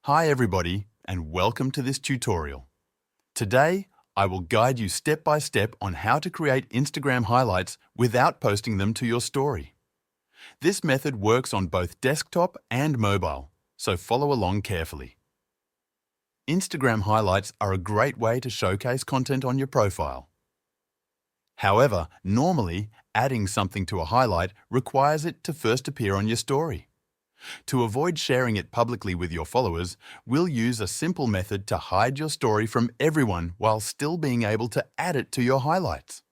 Hi everybody, and welcome to this tutorial. Today, I will guide you step by step on how to create Instagram highlights without posting them to your story. This method works on both desktop and mobile, so follow along carefully. Instagram highlights are a great way to showcase content on your profile. However, normally, adding something to a highlight requires it to first appear on your story. To avoid sharing it publicly with your followers, we'll use a simple method to hide your story from everyone while still being able to add it to your highlights.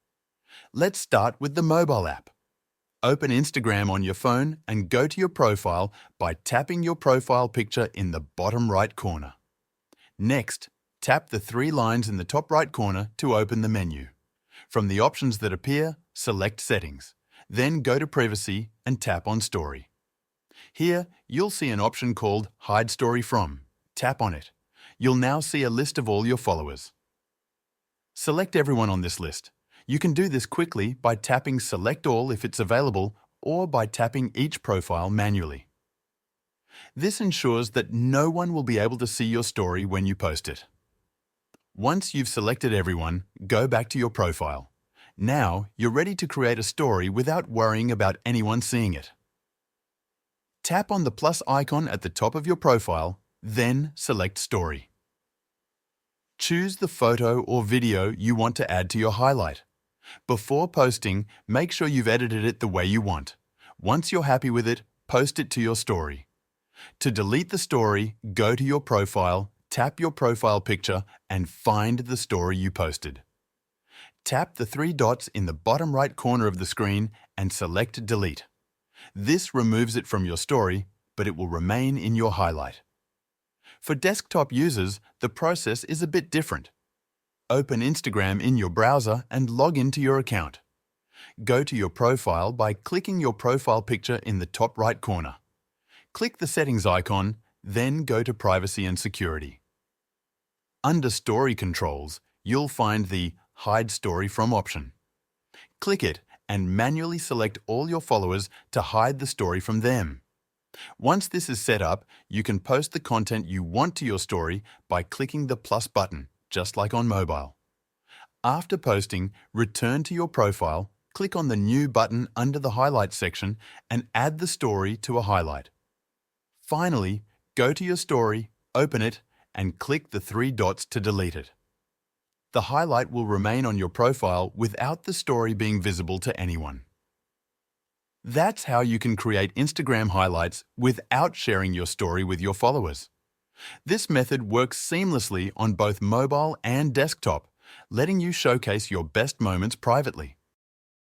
Let's start with the mobile app. Open Instagram on your phone and go to your profile by tapping your profile picture in the bottom right corner. Next, tap the three lines in the top right corner to open the menu. From the options that appear, select Settings. Then go to Privacy and tap on Story. Here, you'll see an option called Hide Story From. Tap on it. You'll now see a list of all your followers. Select everyone on this list. You can do this quickly by tapping Select All if it's available or by tapping each profile manually. This ensures that no one will be able to see your story when you post it. Once you've selected everyone, go back to your profile. Now, you're ready to create a story without worrying about anyone seeing it. Tap on the plus icon at the top of your profile, then select Story. Choose the photo or video you want to add to your highlight. Before posting, make sure you've edited it the way you want. Once you're happy with it, post it to your story. To delete the story, go to your profile, tap your profile picture, and find the story you posted. Tap the three dots in the bottom right corner of the screen and select Delete. This removes it from your story, but it will remain in your highlight. For desktop users, the process is a bit different. Open Instagram in your browser and log into your account. Go to your profile by clicking your profile picture in the top right corner. Click the Settings icon, then go to Privacy and Security. Under Story Controls, you'll find the Hide Story From option. Click it and manually select all your followers to hide the story from them. Once this is set up, you can post the content you want to your story by clicking the plus button, just like on mobile. After posting, return to your profile, click on the New button under the Highlights section and add the story to a highlight. Finally, go to your story, open it, and click the three dots to delete it. The highlight will remain on your profile without the story being visible to anyone. That's how you can create Instagram highlights without sharing your story with your followers. This method works seamlessly on both mobile and desktop, letting you showcase your best moments privately.